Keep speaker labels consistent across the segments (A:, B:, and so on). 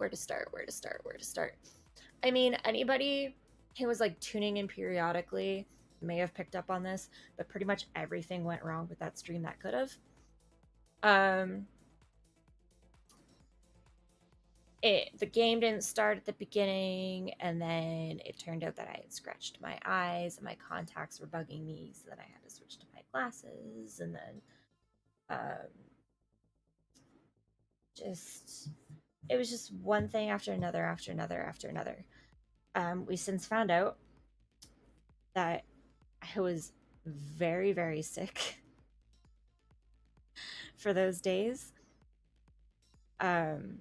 A: Where to start? Where to start? Where to start? I mean, anybody who was like tuning in periodically may have picked up on this, but pretty much everything went wrong with that stream that could have. Um, the game didn't start at the beginning, and then it turned out that I had scratched my eyes and my contacts were bugging me, so then I had to switch to my glasses, and then just it was just one thing after another after another after another. We since found out that I was very, very sick for those days. Um,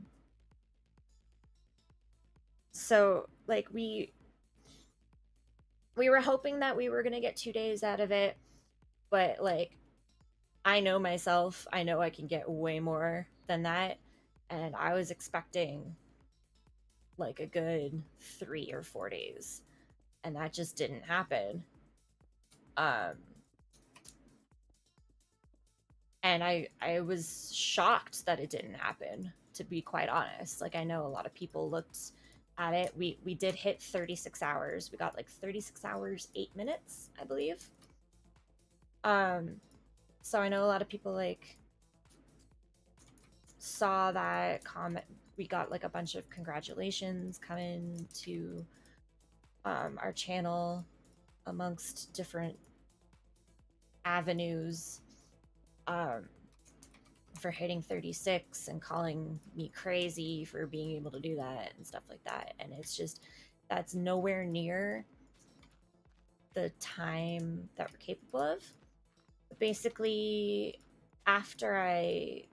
A: so like we were hoping that we were gonna get 2 days out of it, but like I know myself, I know I can get way more than that, and I was expecting like a good 3 or 4 days, and that just didn't happen. Um, and I was shocked that it didn't happen, to be quite honest. Like, I know a lot of people looked at it. We did hit 36 hours. We got like 36 hours 8 minutes, I believe. So I know a lot of people like saw that comment. We got like a bunch of congratulations coming to our channel amongst different avenues. For hitting 36 and calling me crazy for being able to do that and stuff like that. And it's just, that's nowhere near the time that we're capable of. Basically, after I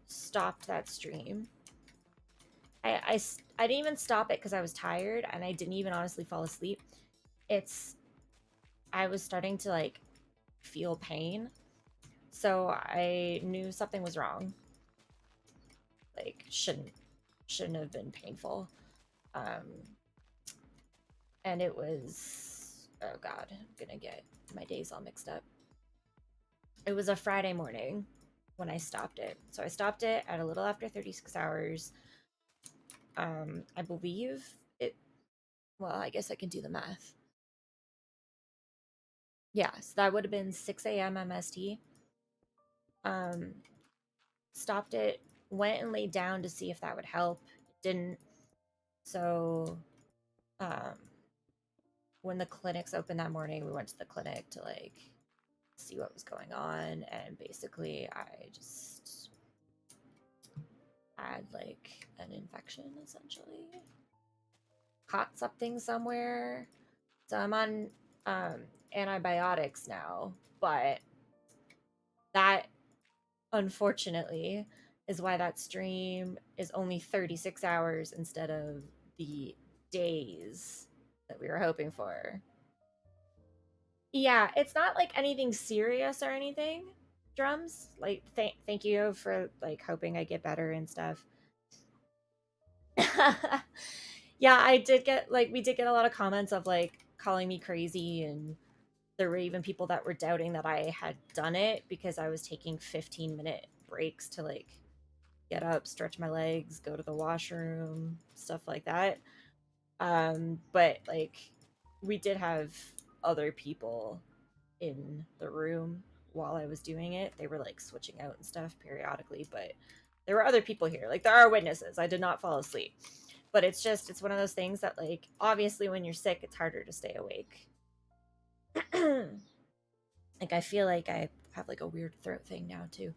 A: stopped that stream, I didn't even stop it because I was tired, and I didn't even honestly fall asleep. I was starting to like feel pain. So I knew something was wrong. Like, shouldn't have been painful. Um, and it was, oh god, I'm gonna get my days all mixed up. It was a Friday morning when I stopped it. So I stopped it at a little after 36 hours. I believe it, well, I guess I can do the math. Yeah, so that would have been 6 a.m. MST. Um, Stopped it, went and laid down to see if that would help. It didn't. So, um, when the clinics opened that morning, we went to the clinic to like see what was going on, and basically I just had like an infection essentially. Caught something somewhere. So I'm on antibiotics now, but that unfortunately is why that stream is only 36 hours instead of the days that we were hoping for. Yeah, it's not like anything serious or anything. Drums, like thank you for like hoping I get better and stuff. Yeah, I did get like we did get a lot of comments of like calling me crazy, and there were even people that were doubting that I had done it because I was taking 15-minute breaks to like get up, stretch my legs, go to the washroom, stuff like that. But like we did have other people in the room while I was doing it. They were like switching out and stuff periodically, but there were other people here. Like, there are witnesses. I did not fall asleep. But it's just, it's one of those things that like obviously when you're sick it's harder to stay awake. Like, I feel like I have like a weird throat thing now too.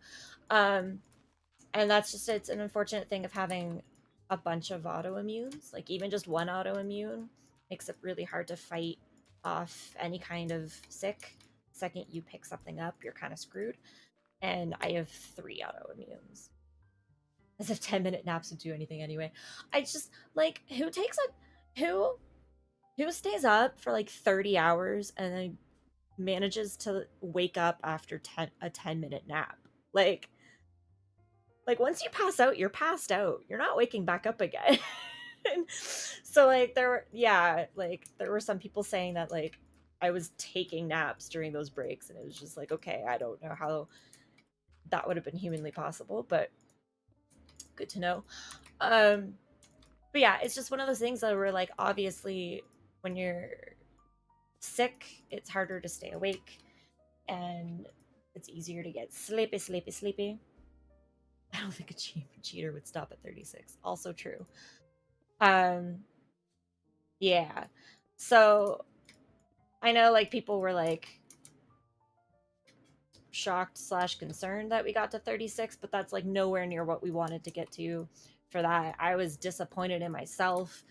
A: Um and that's just, it's an unfortunate thing of having a bunch of autoimmunes. Like, even just one autoimmune makes it really hard to fight off any kind of sick. Second you pick something up, you're kind of screwed. And I have 3 autoimmunes. As if 10-minute naps would do anything anyway. I just like, who stays up for like 30 hours and then manages to wake up after a 10-minute nap. Like once you pass out, you're passed out. You're not waking back up again. So like there were some people saying that like I was taking naps during those breaks, and it was just like, okay, I don't know how that would have been humanly possible, but good to know. Um But yeah, it's just one of those things that were like, obviously, when you're sick, it's harder to stay awake and it's easier to get sleepy, sleepy, sleepy. I don't think a cheater would stop at 36. Also true. Um, yeah. So I know like people were like shocked slash concerned that we got to 36, but that's like nowhere near what we wanted to get to for that. I was disappointed in myself.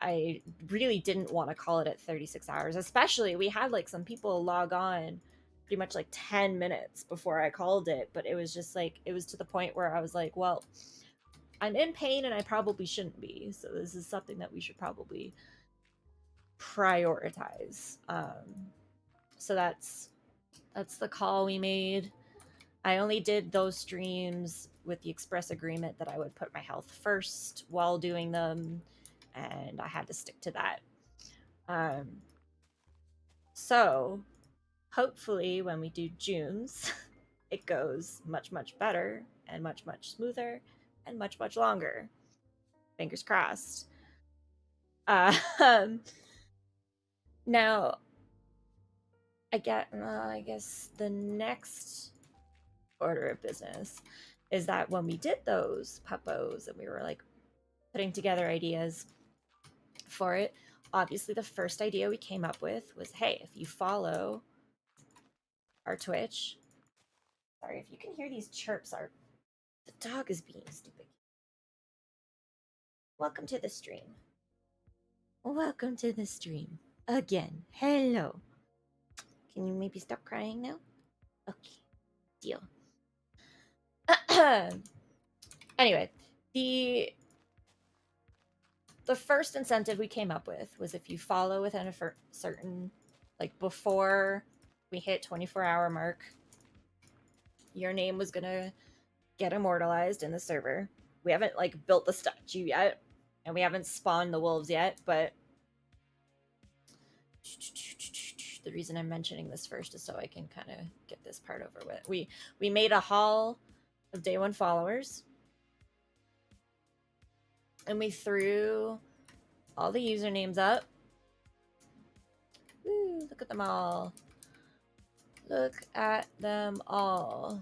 A: I really didn't want to call it at 36 hours, especially we had like some people log on pretty much like 10 minutes before I called it, but it was just like, it was to the point where I was like, well, I'm in pain and I probably shouldn't be. So this is something that we should probably prioritize. So that's the call we made. I only did those streams with the express agreement that I would put my health first while doing them, and I had to stick to that. Um, so hopefully, when we do June's, it goes much, much better and much, much smoother and much, much longer. Fingers crossed. Um, now, I guess the next order of business is that when we did those puppos and we were like putting together ideas for it, obviously the first idea we came up with was, hey, if you follow our Twitch, sorry if you can hear these chirps, the dog is being stupid. Welcome to the stream. Welcome to the stream again. Hello. Can you maybe stop crying now? Okay, deal. Anyway, the first incentive we came up with was if you follow within a certain, like before we hit 24-hour mark, your name was gonna get immortalized in the server. We haven't like built the statue yet, and we haven't spawned the wolves yet, but the reason I'm mentioning this first is so I can kind of get this part over with. We made a hall of day one followers, and we threw all the usernames up. Woo, look at them all. Look at them all.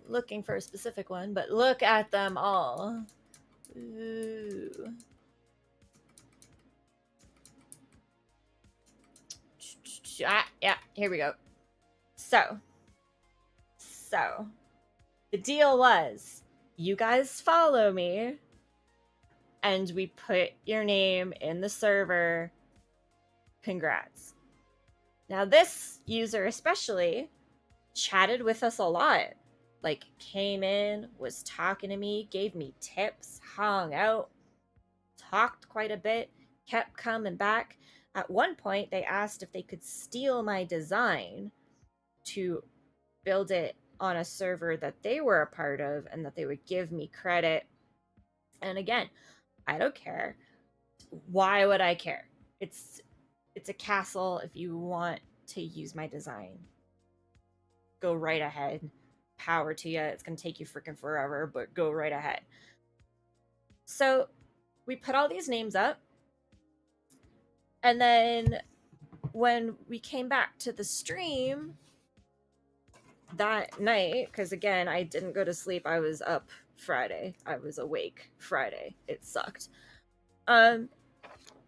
A: Looking for a specific one, but look at them all. Ooh. Yeah, here we go. So, the deal was you guys follow me, and we put your name in the server. Congrats. Now, this user especially chatted with us a lot. Like, came in, was talking to me, gave me tips, hung out, talked quite a bit, kept coming back. At one point, they asked if they could steal my design to build it on a server that they were a part of and that they would give me credit. And again, I don't care. Why would I care? It's a castle. If you want to use my design, go right ahead. Power to you. It's going to take you freaking forever, but go right ahead. So we put all these names up. And then when we came back to the stream that night, because again, I didn't go to sleep. I was up Friday. I was awake Friday. It sucked.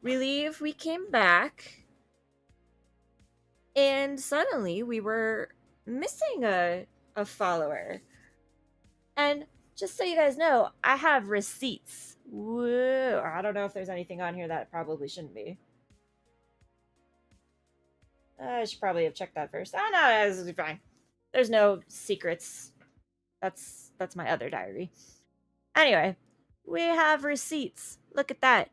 A: We leave, we came back, and suddenly we were missing a follower. And just so you guys know, I have receipts. Whoa. I don't know if there's anything on here that probably shouldn't be. I should probably have checked that first. Oh no, this is fine. There's no secrets. That's my other diary. Anyway, we have receipts. Look at that.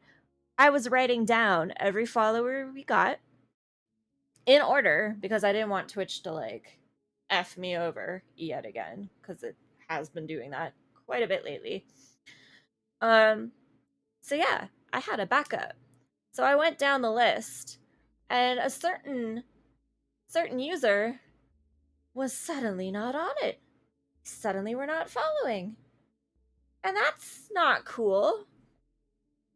A: I was writing down every follower we got in order because I didn't want Twitch to like F me over yet again, because it has been doing that quite a bit lately. So yeah, I had a backup. So I went down the list, and a certain user was suddenly not on it. Suddenly we're not following. And that's not cool.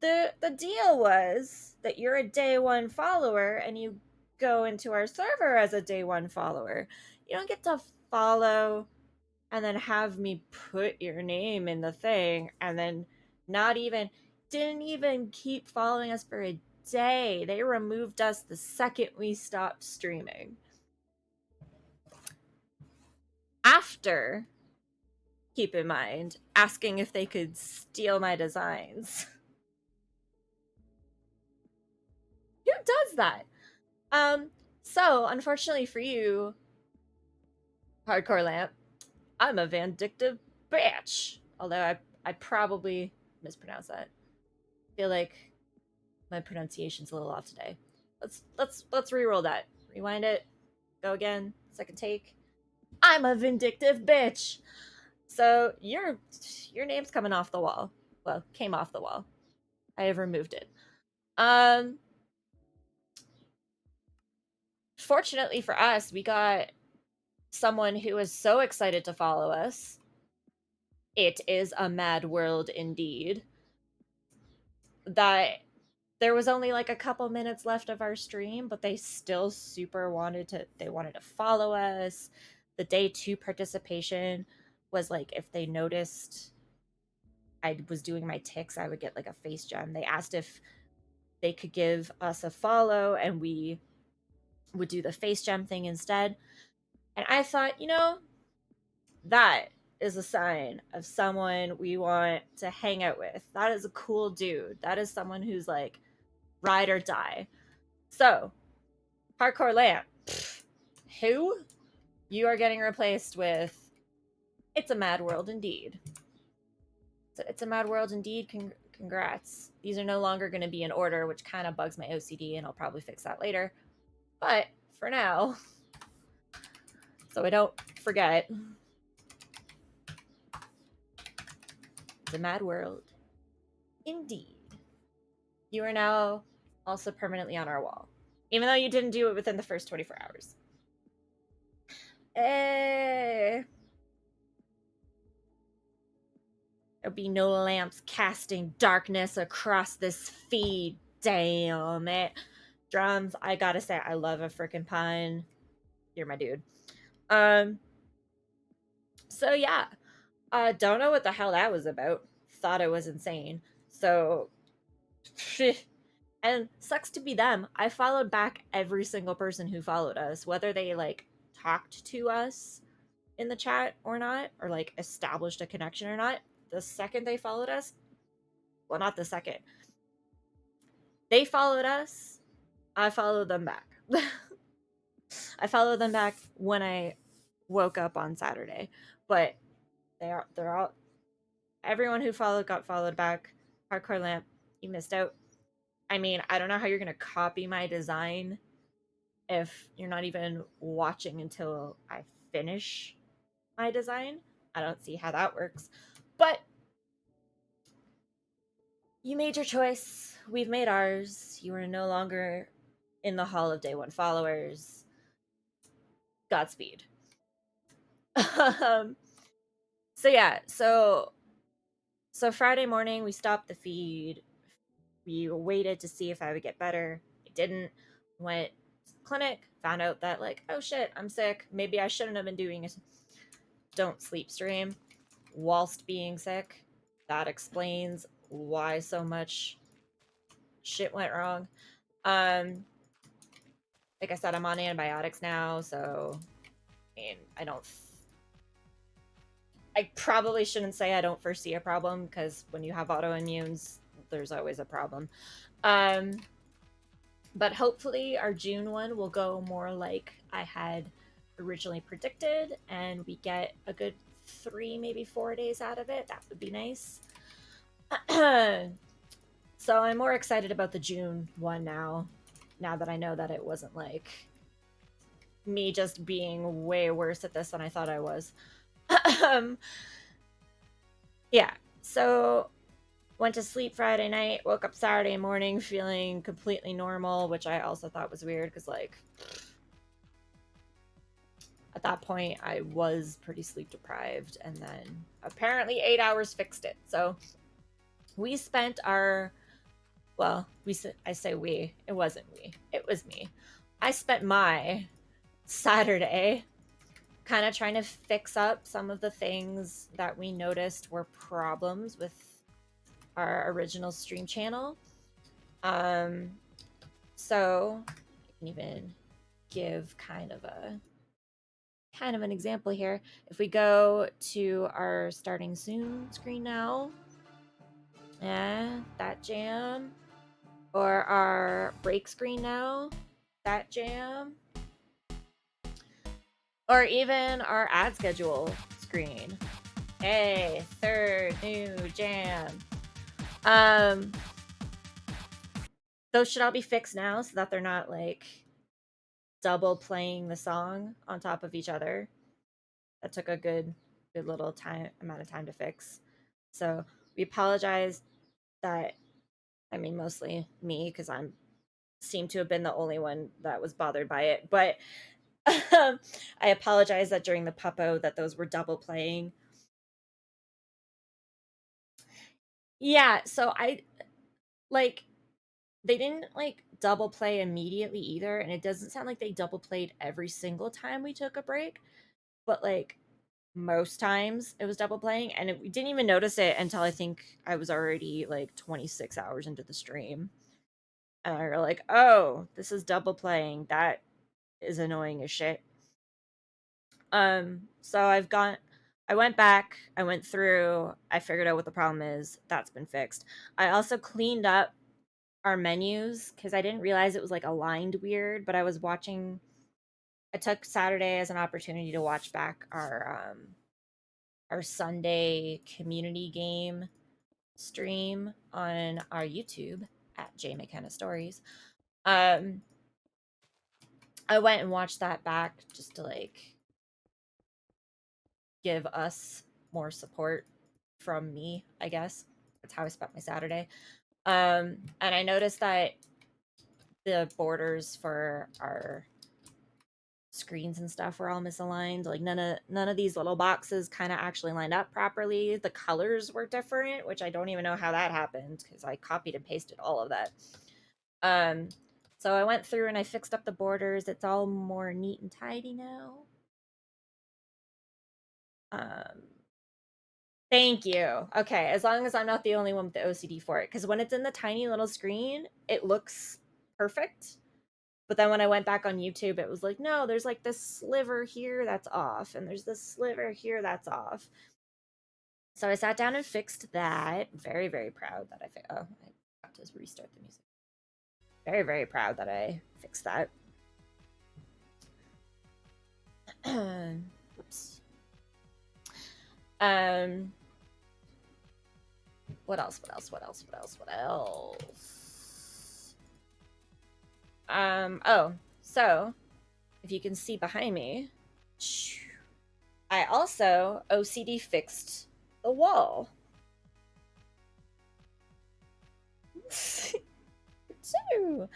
A: The deal was that you're a day one follower and you go into our server as a day one follower. You don't get to follow and then have me put your name in the thing and then not even didn't even keep following us for a day. They removed us the second we stopped streaming. After, keep in mind, asking if they could steal my designs. Who does that? So unfortunately for you, Hardcore Lamp, I'm a vindictive bitch. Although I probably mispronounced that. I feel like my pronunciation's a little off today. Let's re-roll that. Rewind it. Go again. Second take. I'm a vindictive bitch. So your name's coming off the wall. Well, came off the wall. I have removed it. Fortunately for us, we got someone who is so excited to follow us. It is a mad world indeed. That there was only like a couple minutes left of our stream, but they still super wanted to follow us. The day 2 participation was like if they noticed I was doing my ticks, I would get like a face gem. They asked if they could give us a follow and we would do the face gem thing instead. And I thought, that is a sign of someone we want to hang out with. That is a cool dude. That is someone who's like ride or die. So, Hardcore Lamp, who? You are getting replaced with It's a Mad World Indeed. So It's a Mad World Indeed. Congrats. These are no longer going to be in order, which kind of bugs my OCD, and I'll probably fix that later. But for now, so I don't forget, It's a Mad World Indeed. You are now also permanently on our wall, even though you didn't do it within the first 24 hours. There'll be no lamps casting darkness across this feed. Damn it. Drums, I gotta say, I love a freaking pun. You're my dude. So yeah. Don't know what the hell that was about. Thought it was insane. So and sucks to be them. I followed back every single person who followed us, whether they like talked to us in the chat or not, or like established a connection or not. The second they followed us, well, not the second, they followed us, I followed them back. I followed them back when I woke up on Saturday, but they're all everyone who followed got followed back. Hardcore Lamp, you missed out. I mean, I don't know how you're gonna copy my design if you're not even watching until I finish my design. I don't see how that works. But you made your choice. We've made ours. You are no longer in the Hall of Day 1 followers. Godspeed. So yeah, so Friday morning we stopped the feed. We waited to see if I would get better. I didn't. Went to the clinic, found out that like, oh shit, I'm sick. Maybe I shouldn't have been doing a don't sleep stream whilst being sick. That explains why so much shit went wrong. Like I said, I'm on antibiotics now, so I mean, I probably shouldn't say I don't foresee a problem, because when you have autoimmunes, there's always a problem. But hopefully our June one will go more like I had originally predicted, and we get a good 3, maybe 4 days out of it. That would be nice. So I'm more excited about the June one now that I know that it wasn't like me just being way worse at this than I thought I was. Yeah, so went to sleep Friday night, woke up Saturday morning feeling completely normal, which I also thought was weird because, like, at that point I was pretty sleep deprived, and then apparently 8 hours fixed it. So we spent our, well, I say we, it wasn't we, it was me. I spent my Saturday kind of trying to fix up some of the things that we noticed were problems with our original stream channel. So I can even give kind of an example here. If we go to our starting soon screen now, that jam, or our break screen now, that jam, or even our ad schedule screen. Hey, third new jam. Those should all be fixed now so that they're not like double playing the song on top of each other. That took a good little amount of time to fix. So we apologize that, I mean, mostly me, because I'm seem to have been the only one that was bothered by it. But I apologize that during the PUPO that those were double playing. Yeah, so I like, they didn't like double play immediately either, and it doesn't sound like they double played every single time we took a break, but like most times it was double playing, and we didn't even notice it until I think I was already like 26 hours into the stream. And I were like, oh, this is double playing. That is annoying as shit. So I went back, I went through, I figured out what the problem is. That's been fixed. I also cleaned up our menus because I didn't realize it was like aligned weird, but I took Saturday as an opportunity to watch back our Sunday community game stream on our YouTube at J McKenna Stories. I went and watched that back just to like give us more support from me, I guess. That's how I spent my Saturday. And I noticed that the borders for our screens and stuff were all misaligned. Like none of these little boxes kind of actually lined up properly. The colors were different, which I don't even know how that happened because I copied and pasted all of that. So I went through and I fixed up the borders. It's all more neat and tidy now. Thank you. Okay, as long as I'm not the only one with the OCD for it, because when it's in the tiny little screen, it looks perfect. But then when I went back on YouTube, it was like, no, there's like this sliver here that's off, and there's this sliver here that's off. So I sat down and fixed that. Very, very proud that I I got to restart the music. Very, very proud that I fixed that. Oops. What else? Oh, so if you can see behind me, I also OCD fixed the wall. Too.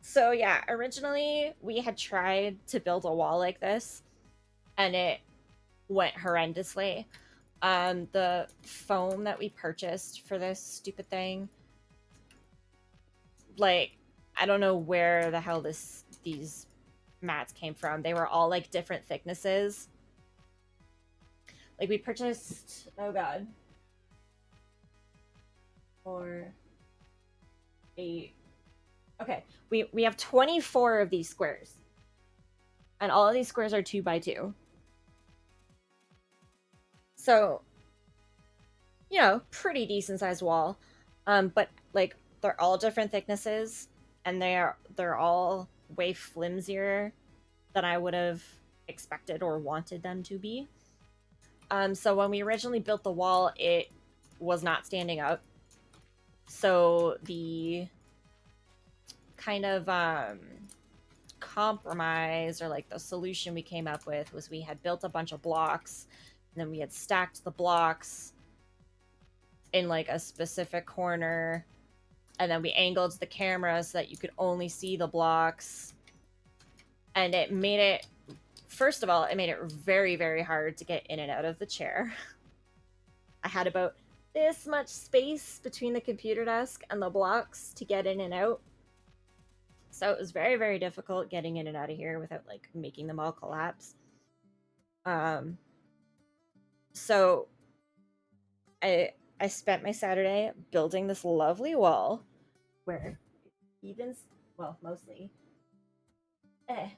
A: So yeah, originally we had tried to build a wall like this, and it went horrendously. The foam that we purchased for this stupid thing, like, I don't know where the hell these mats came from. They were all like different thicknesses. Like we purchased, oh god, 4, 8. Okay, we have 24 of these squares, and all of these squares are 2x2. So, you know, pretty decent sized wall. But like they're all different thicknesses, and they're all way flimsier than I would have expected or wanted them to be. So when we originally built the wall, it was not standing up. So the kind of compromise, or like the solution we came up with, was we had built a bunch of blocks, and then we had stacked the blocks in like a specific corner, and then we angled the camera so that you could only see the blocks, And it made it, first of all, it made it very, very hard to get in and out of the chair. I had about this much space between the computer desk and the blocks to get in and out. So it was very, very difficult getting in and out of here without like making them all collapse. Um, so I spent my Saturday building this lovely wall where even, well, mostly, eh,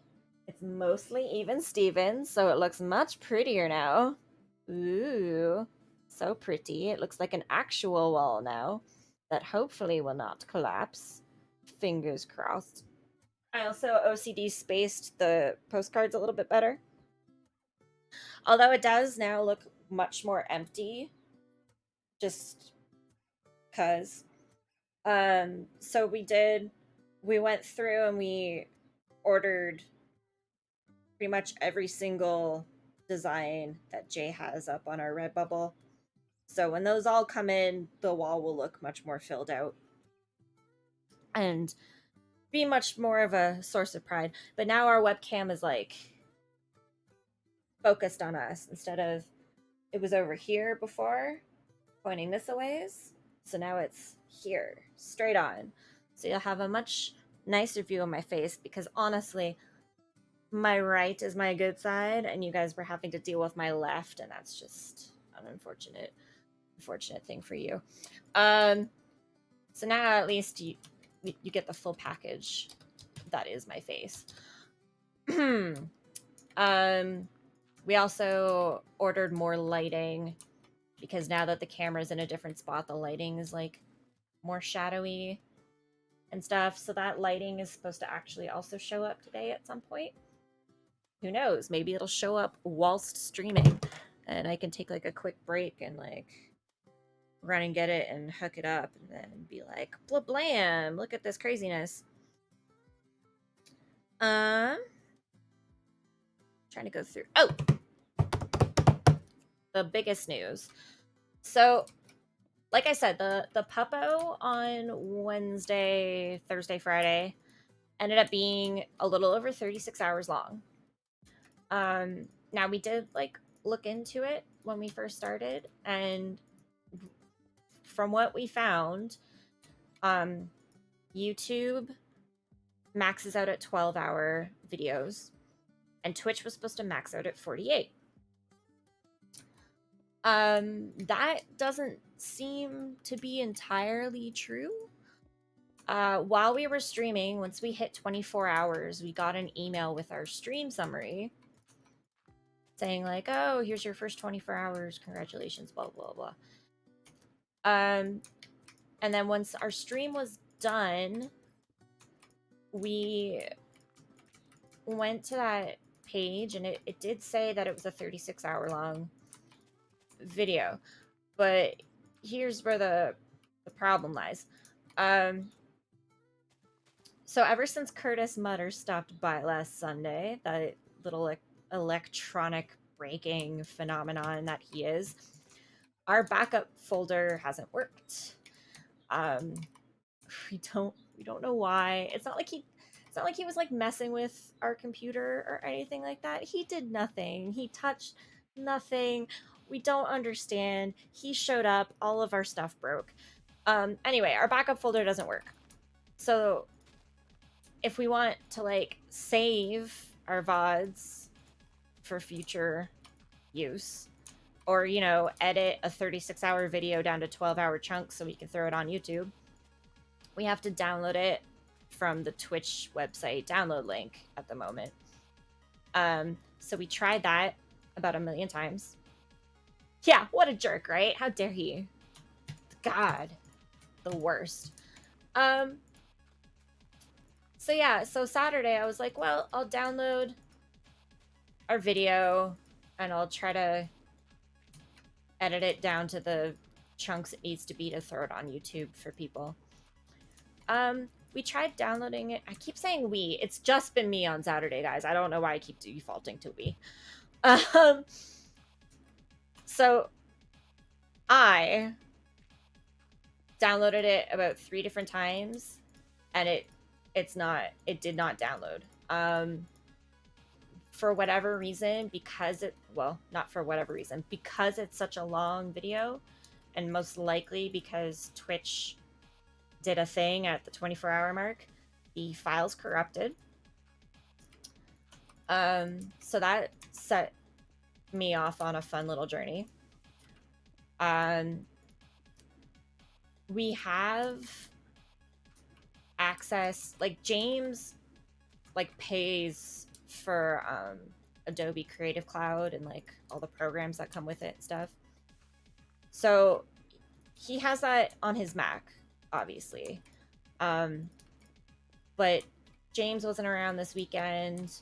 A: it's mostly even Stevens, so it looks much prettier now. Ooh, so pretty. It looks like an actual wall now that hopefully will not collapse. Fingers crossed. I also OCD spaced the postcards a little bit better. Although it does now look much more empty, just because. So we went through and we ordered pretty much every single design that Jay has up on our Redbubble. So when those all come in, the wall will look much more filled out and be much more of a source of pride. But now our webcam is like focused on us instead of, it was over here before, pointing this a ways. So now it's here, straight on. So you'll have a much nicer view of my face because honestly, my right is my good side and you guys were having to deal with my left, and that's just an unfortunate thing for you. So now at least you get the full package. That is my face. We also ordered more lighting because now that the camera's in a different spot, the lighting is like more shadowy and stuff. So that lighting is supposed to actually also show up today at some point. Who knows? Maybe it'll show up whilst streaming and I can take like a quick break and like run and get it and hook it up and then be like, blah blam, look at this craziness. Trying to go through. Oh, the biggest news. So, like I said, the PUPO on Wednesday, Thursday, Friday ended up being a little over 36 hours long. Now we did like look into it when we first started, and from what we found, YouTube maxes out at 12-hour videos, and Twitch was supposed to max out at 48. That doesn't seem to be entirely true. While we were streaming, once we hit 24 hours, we got an email with our stream summary saying like, oh, here's your first 24 hours. Congratulations, blah, blah, blah. And then once our stream was done, we went to that page and it did say that it was a 36-hour long video. But here's where the problem lies. So ever since Curtis Mutter stopped by last Sunday, that little electronic breaking phenomenon that he is, our backup folder hasn't worked. We don't know why. It's not like he was like messing with our computer or anything like that. He did nothing. He touched nothing. We don't understand. He showed up, all of our stuff broke. Anyway, our backup folder doesn't work. So if we want to like save our VODs for future use, or edit a 36-hour video down to 12-hour chunks so we can throw it on YouTube, we have to download it from the Twitch website download link at the moment. So we tried that about 1 million times. Yeah, what a jerk, right? How dare he? God, the worst. So yeah, so Saturday I was like, well, I'll download our video and I'll try to edit it down to the chunks it needs to be to throw it on YouTube for people. We tried downloading it. I keep saying we. It's just been me on Saturday, guys. I don't know why I keep defaulting to we. So I downloaded it about 3 different times and it did not download. for whatever reason, because it, well, not for whatever reason, because it's such a long video, and most likely because Twitch did a thing at the 24-hour mark, the file's corrupted. So that set me off on a fun little journey. We have access, like James like pays for Adobe Creative Cloud and like all the programs that come with it and stuff. So he has that on his Mac, obviously. But James wasn't around this weekend.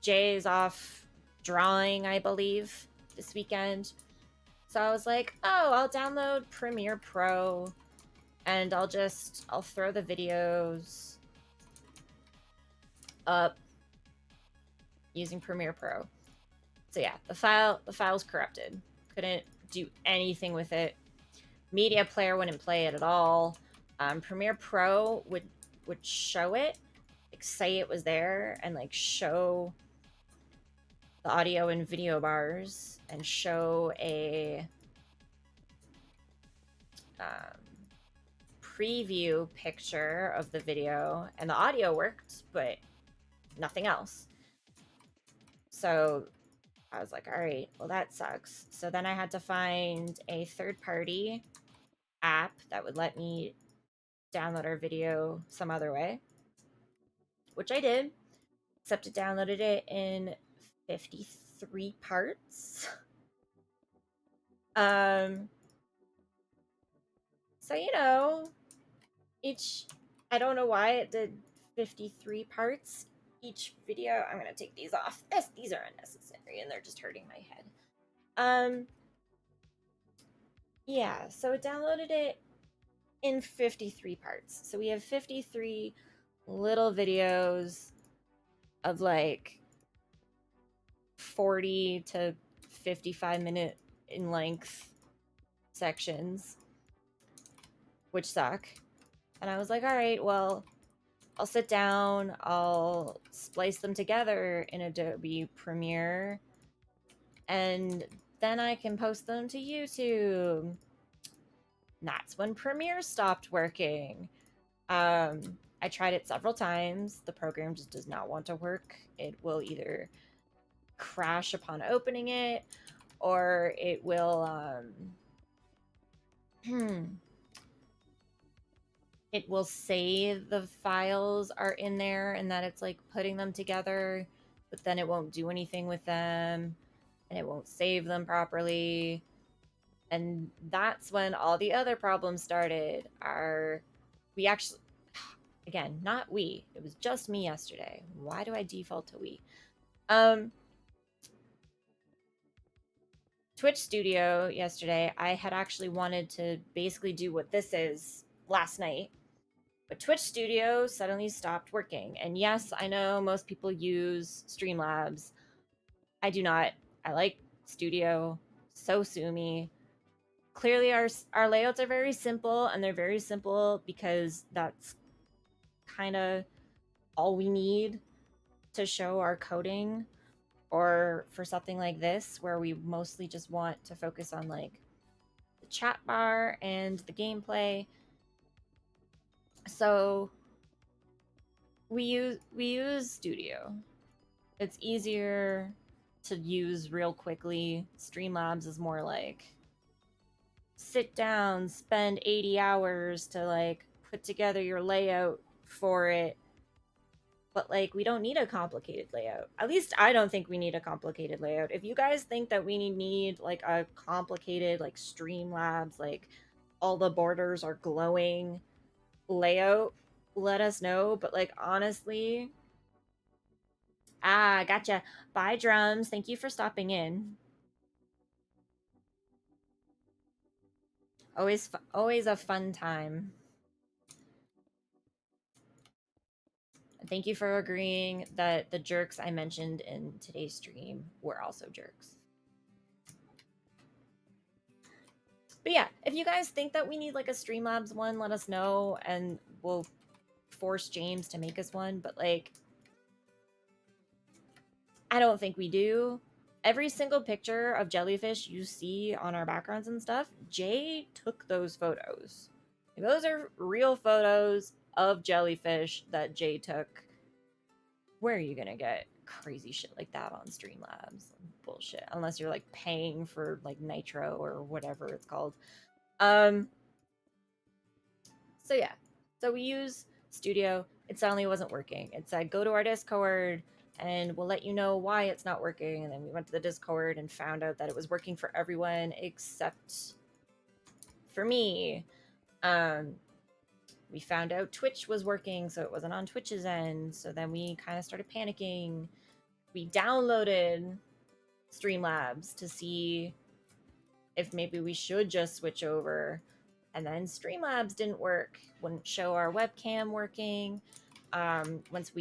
A: Jay is off drawing, I believe, this weekend. So I was like, oh, I'll download Premiere Pro and I'll throw the videos up using Premiere Pro. So yeah, the file's corrupted. Couldn't do anything with it. Media Player wouldn't play it at all. Premiere Pro would show it, like say it was there, and like show the audio and video bars, and show a preview picture of the video, and the audio worked, but nothing else. So I was like, all right, well, that sucks. So then I had to find a third-party app that would let me download our video some other way, which I did, except it downloaded it in 53 parts. So, you know, I don't know why it did 53 parts each video. I'm gonna take these off. These are unnecessary and they're just hurting my head. Yeah, so it downloaded it in 53 parts. So we have 53 little videos of like 40 to 55-minute in length sections, which suck. And I was like, all right, well, I'll sit down, I'll splice them together in Adobe Premiere, and then I can post them to YouTube. And that's when Premiere stopped working. I tried it several times. The program just does not want to work. It will either crash upon opening it, or it will it will say the files are in there and that it's like putting them together, but then it won't do anything with them and it won't save them properly. And that's when all the other problems started. We actually, again, not we, it was just me yesterday. Why do I default to we? Twitch Studio yesterday, I had actually wanted to basically do what this is last night, but Twitch Studio suddenly stopped working. And yes, I know most people use Streamlabs. I do not. I like Studio. So sue me. Clearly, our layouts are very simple, and they're very simple because that's kind of all we need to show our coding, or for something like this where we mostly just want to focus on like the chat bar and the gameplay. So we use Studio. It's easier to use real quickly. Streamlabs is more like sit down, spend 80 hours to like put together your layout for it. But like, we don't need a complicated layout. At least I don't think we need a complicated layout. If you guys think that we need like a complicated like Streamlabs, like all the borders are glowing layout, let us know. But like, honestly, gotcha. Bye, Drums. Thank you for stopping in. Always a fun time. Thank you for agreeing that the jerks I mentioned in today's stream were also jerks. But yeah, if you guys think that we need like a Streamlabs one, let us know and we'll force James to make us one. But like, I don't think we do. Every single picture of jellyfish you see on our backgrounds and stuff, Jay took those photos. Those are real photos of jellyfish that Jay took. Where are you gonna get crazy shit like that on Streamlabs? Bullshit. Unless you're like paying for like Nitro or whatever it's called. Um so yeah. So we use Studio. It suddenly wasn't working. It said go to our Discord and we'll let you know why it's not working. And then we went to the Discord and found out that it was working for everyone except for me. Um we found out Twitch was working, so it wasn't on Twitch's end. So then we kind of started panicking. We downloaded Streamlabs to see if maybe we should just switch over. And then Streamlabs didn't work, wouldn't show our webcam working. Once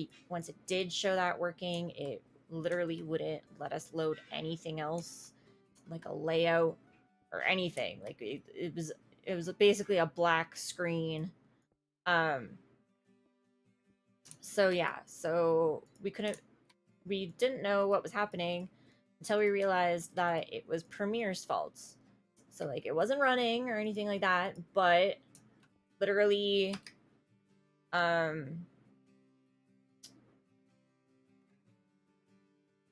A: it did show that working, it literally wouldn't let us load anything else, like a layout or anything. Like it was basically a black screen. So yeah, so we didn't know what was happening until we realized that it was Premiere's fault. So like it wasn't running or anything like that, but literally as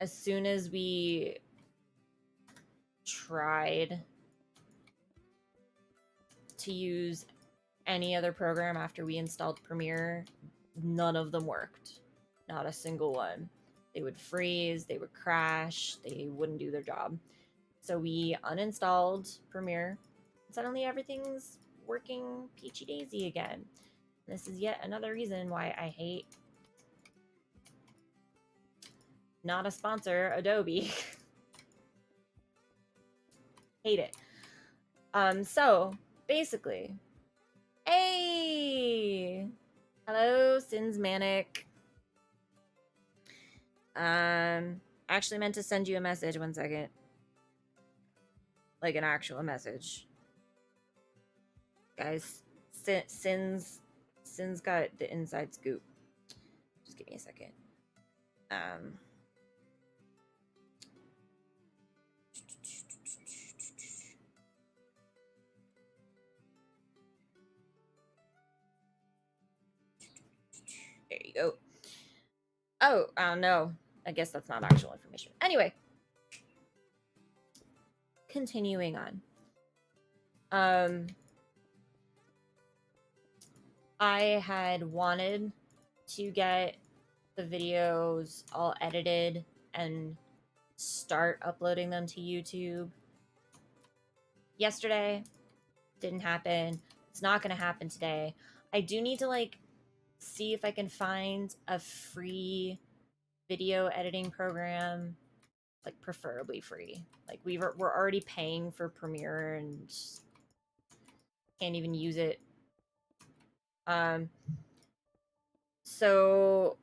A: soon as we tried to use any other program after we installed Premiere, none of them worked. Not a single one. They would freeze, they would crash, they wouldn't do their job. So we uninstalled Premiere. Suddenly everything's working peachy daisy again. This is yet another reason why I hate, not a sponsor, Adobe. Hate it. So basically, hey, hello, Sins Manic. I actually meant to send you a message. 1 second. Like an actual message. Guys, Sin's got the inside scoop. Just give me a second. There you go. Oh, no. I guess that's not actual information. Anyway. Continuing on. I had wanted to get the videos all edited and start uploading them to YouTube yesterday. Didn't happen. It's not going to happen today. I do need to like see if I can find a free video editing program, like preferably free. Like we're already paying for Premiere and can't even use it. So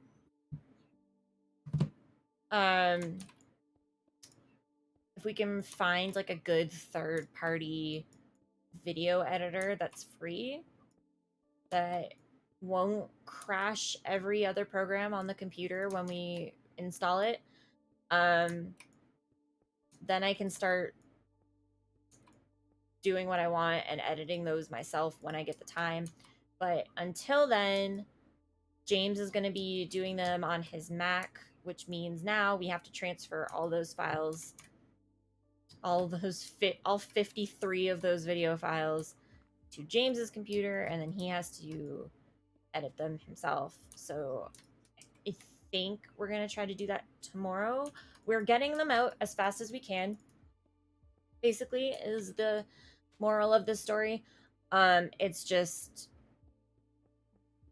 A: if we can find like a good third party video editor that's free that won't crash every other program on the computer when we install it, then I can start doing what I want and editing those myself when I get the time. But until then, James is going to be doing them on his Mac, which means now we have to transfer all those files, all 53 of those video files to James's computer, and then he has to edit them himself. So I think we're going to try to do that tomorrow. We're getting them out as fast as we can, basically, is the moral of this story. It's just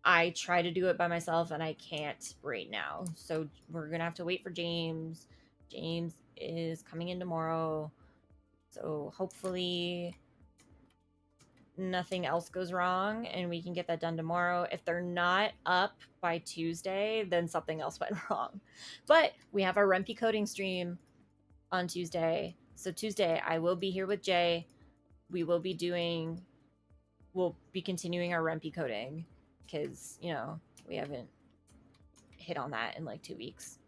A: I try to do it by myself and I can't right now. So we're going to have to wait for James. James is coming in tomorrow. So hopefully nothing else goes wrong and we can get that done tomorrow. If they're not up by Tuesday, then something else went wrong. But we have our Rempy coding stream on Tuesday. So Tuesday I will be here with Jay. We'll be continuing our Rempy coding because, you know, we haven't hit on that in like 2 weeks.